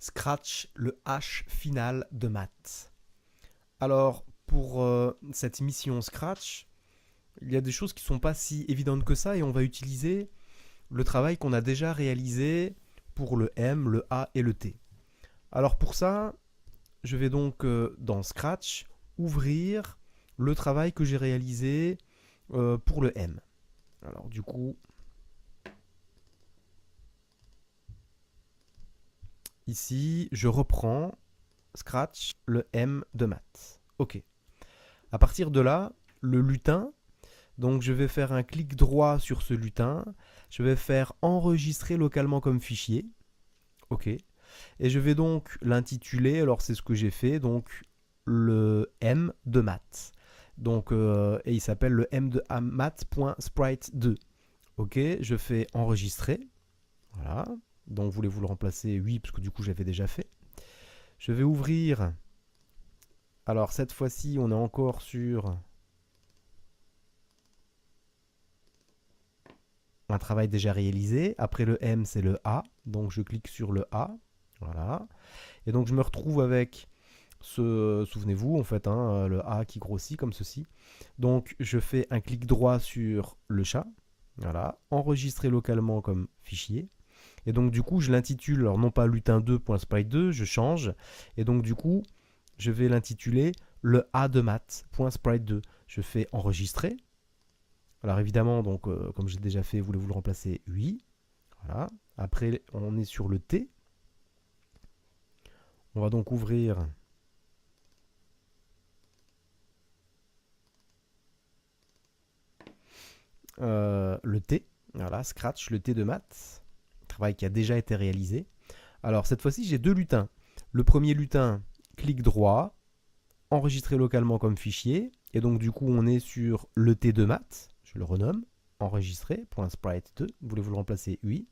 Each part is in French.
Scratch, le H final de maths. Alors, pour cette mission Scratch, il y a des choses qui ne sont pas si évidentes que ça et on va utiliser le travail qu'on a déjà réalisé pour le M, le A et le T. Alors pour ça, je vais donc dans Scratch ouvrir le travail que j'ai réalisé pour le M. Alors du coup, ici, je reprends Scratch, le M de maths. Ok. À partir de là, le lutin, donc je vais faire un clic droit sur ce lutin, je vais faire enregistrer localement comme fichier. Ok. Et je vais donc l'intituler, alors c'est ce que j'ai fait, donc le M de maths. Donc, et il s'appelle le M de maths.sprite2. Ok, je fais enregistrer. Voilà. Donc voulez-vous le remplacer? Oui, parce que du coup j'avais déjà fait. Je vais ouvrir. Alors cette fois-ci, on est encore sur un travail déjà réalisé. Après le M, c'est le A. Donc je clique sur le A. Voilà. Et donc je me retrouve avec souvenez-vous en fait, hein, le A qui grossit comme ceci. Donc je fais un clic droit sur le chat. Voilà. Enregistrer localement comme fichier. Et donc du coup, je l'intitule, alors non pas lutin2.sprite2, je change. Et donc du coup, je vais l'intituler le A de maths.sprite2. Je fais enregistrer. Alors évidemment, donc comme j'ai déjà fait, voulez-vous le remplacer? Oui. Voilà. Après, on est sur le T. On va donc ouvrir le T. Voilà, Scratch, le T de maths. Travail qui a déjà été réalisé. Alors cette fois-ci, j'ai deux lutins. Le premier lutin, clic droit, enregistrer localement comme fichier. Et donc du coup, on est sur le T de maths. Je le renomme. Enregistrer, .sprite2. Voulez-vous le remplacer? Oui.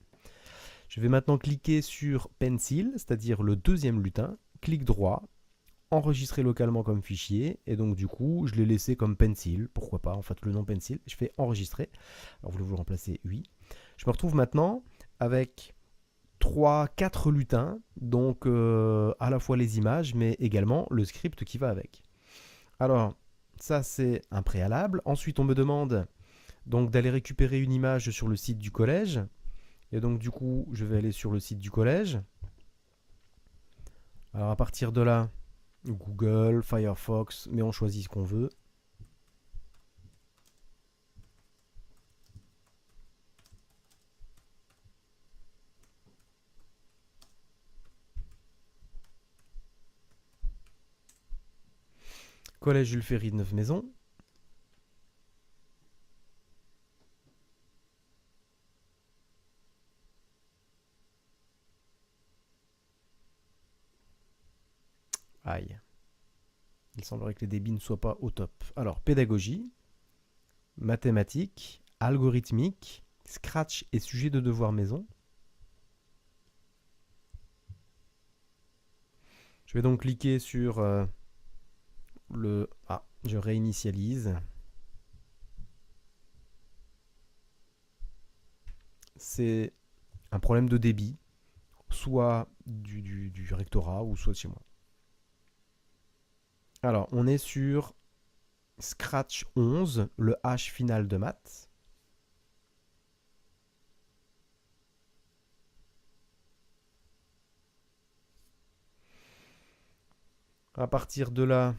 Je vais maintenant cliquer sur Pencil, c'est-à-dire le deuxième lutin. Clic droit, enregistrer localement comme fichier. Et donc du coup, je l'ai laissé comme Pencil. Pourquoi pas, en fait, le nom Pencil. Je fais enregistrer. Alors voulez-vous le remplacer? Oui. Je me retrouve maintenant avec 3, 4 lutins. Donc à la fois les images, mais également le script qui va avec. Alors, ça c'est un préalable. Ensuite, on me demande donc d'aller récupérer une image sur le site du collège. Et donc du coup, je vais aller sur le site du collège. Alors à partir de là, Google, Firefox, mais on choisit ce qu'on veut. Collège Jules Ferry de Neuve-Maisons. Aïe. Il semblerait que les débits ne soient pas au top. Alors, pédagogie, mathématiques, algorithmique, Scratch et sujet de devoir maison. Je vais donc cliquer sur le... Ah, je réinitialise. C'est un problème de débit, soit du rectorat ou soit de chez moi. Alors, on est sur Scratch 11, le H final de maths. À partir de là,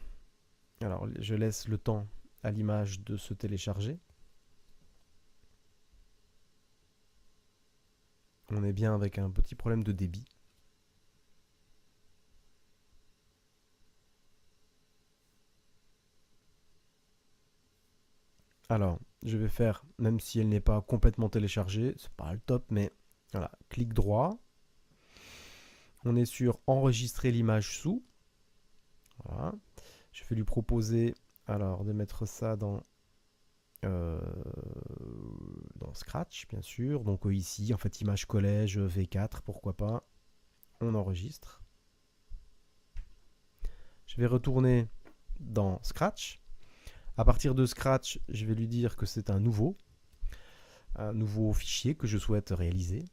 alors je laisse le temps à l'image de se télécharger. On est bien avec un petit problème de débit. Alors, je vais faire, même si elle n'est pas complètement téléchargée, c'est pas le top, mais voilà, clic droit. On est sur enregistrer l'image sous. Voilà. Je vais lui proposer alors de mettre ça dans Scratch, bien sûr. Donc ici, en fait, image collège V4, pourquoi pas. On enregistre. Je vais retourner dans Scratch. À partir de Scratch, je vais lui dire que c'est un nouveau fichier que je souhaite réaliser.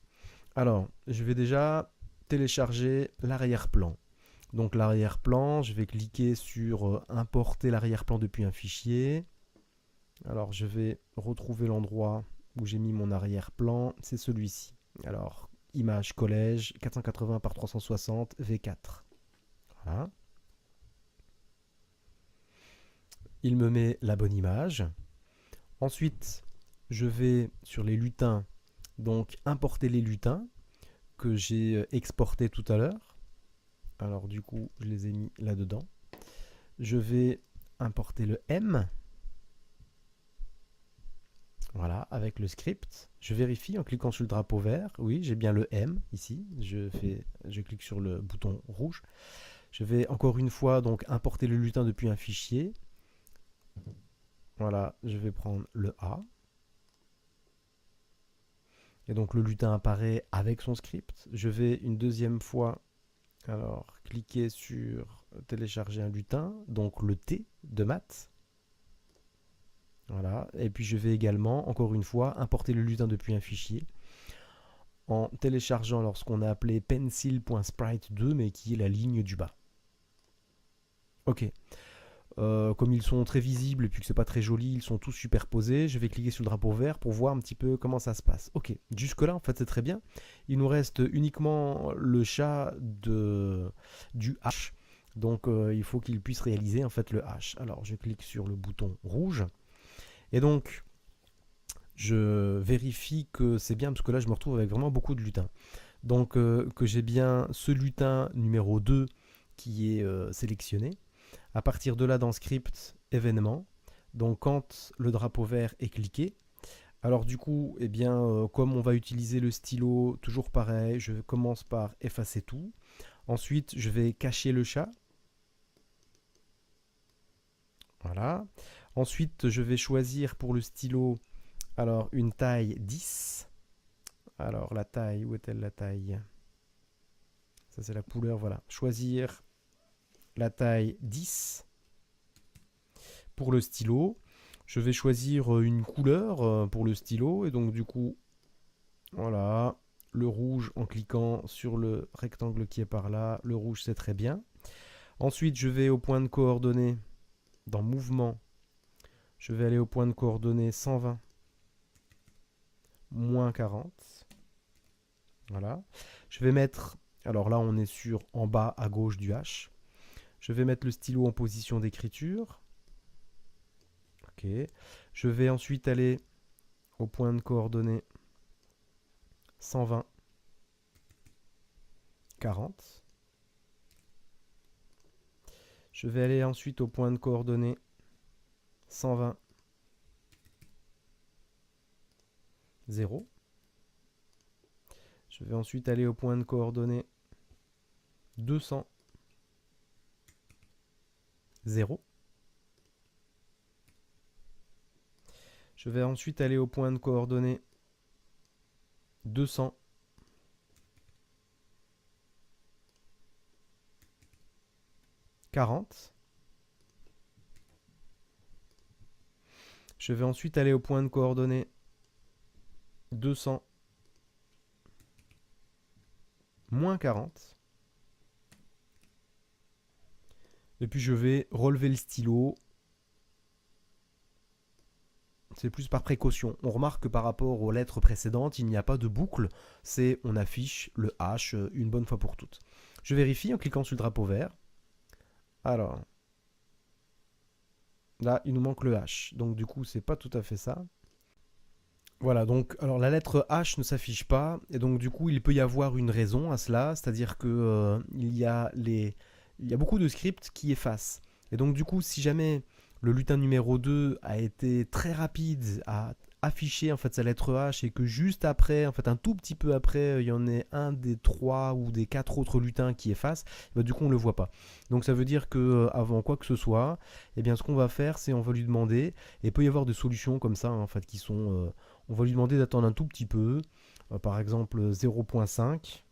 Alors, je vais déjà télécharger l'arrière-plan. Donc l'arrière-plan, je vais cliquer sur importer l'arrière-plan depuis un fichier. Alors je vais retrouver l'endroit où j'ai mis mon arrière-plan, c'est celui-ci. Alors image collège 480 par 360 V4. Voilà. Il me met la bonne image. Ensuite, je vais sur les lutins, donc importer les lutins que j'ai exportés tout à l'heure. Alors du coup, je les ai mis là-dedans. Je vais importer le M. Voilà, avec le script. Je vérifie en cliquant sur le drapeau vert. Oui, j'ai bien le M ici. Je clique sur le bouton rouge. Je vais encore une fois donc importer le lutin depuis un fichier. Voilà, je vais prendre le A. Et donc le lutin apparaît avec son script. Je vais une deuxième fois cliquer sur télécharger un lutin, donc le T de maths. Voilà, et puis je vais également, encore une fois, importer le lutin depuis un fichier en téléchargeant lorsqu'on a appelé pencil.sprite2, mais qui est la ligne du bas. Ok. Comme ils sont très visibles et puis que c'est pas très joli, ils sont tous superposés. Je vais cliquer sur le drapeau vert pour voir un petit peu comment ça se passe. Ok, jusque là en fait c'est très bien. Il nous reste uniquement le chat du H. Donc il faut qu'il puisse réaliser en fait le H. Alors je clique sur le bouton rouge. Et donc je vérifie que c'est bien parce que là je me retrouve avec vraiment beaucoup de lutins. Donc que j'ai bien ce lutin numéro 2 qui est sélectionné. À partir de là, dans script, événement, donc quand le drapeau vert est cliqué, alors du coup, eh bien, comme on va utiliser le stylo, toujours pareil, je commence par effacer tout. Ensuite, je vais cacher le chat. Voilà. Ensuite, je vais choisir pour le stylo, alors une taille 10. Alors la taille, où est-elle la taille? Ça c'est la couleur, voilà. Choisir la taille 10 pour le stylo. Je vais choisir une couleur pour le stylo et donc du coup voilà, le rouge en cliquant sur le rectangle qui est par là, le rouge c'est très bien. Ensuite je vais au point de coordonnées dans mouvement, je vais aller au point de coordonnées 120 moins 40. Voilà, je vais mettre, alors là on est sur en bas à gauche du H. Je vais mettre le stylo en position d'écriture. Ok. Je vais ensuite aller au point de coordonnées 120, 40. Je vais aller ensuite au point de coordonnées 120, 0. Je vais ensuite aller au point de coordonnées 200, 0. Je vais ensuite aller au point de coordonnées 200, 40. Je vais ensuite aller au point de coordonnées 200, moins 40. Et puis je vais relever le stylo. C'est plus par précaution. On remarque que par rapport aux lettres précédentes, il n'y a pas de boucle. C'est on affiche le H une bonne fois pour toutes. Je vérifie en cliquant sur le drapeau vert. Alors, là, il nous manque le H. Donc du coup, c'est pas tout à fait ça. Voilà, donc alors la lettre H ne s'affiche pas. Et donc du coup, il peut y avoir une raison à cela. C'est-à-dire que il y a beaucoup de scripts qui effacent. Et donc du coup, si jamais le lutin numéro 2 a été très rapide à afficher en fait sa lettre H et que juste après, en fait un tout petit peu après, il y en ait un des 3 ou des 4 autres lutins qui effacent, bah, du coup on ne le voit pas. Donc ça veut dire que avant quoi que ce soit, eh bien ce qu'on va faire, c'est on va lui demander, et il peut y avoir des solutions comme ça en fait qui sont, on va lui demander d'attendre un tout petit peu, par exemple 0.5.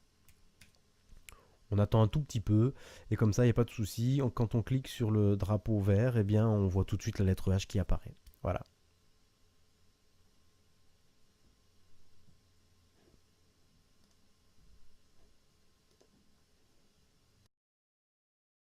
On attend un tout petit peu et comme ça, il n'y a pas de souci. Quand on clique sur le drapeau vert, eh bien, on voit tout de suite la lettre H qui apparaît. Voilà.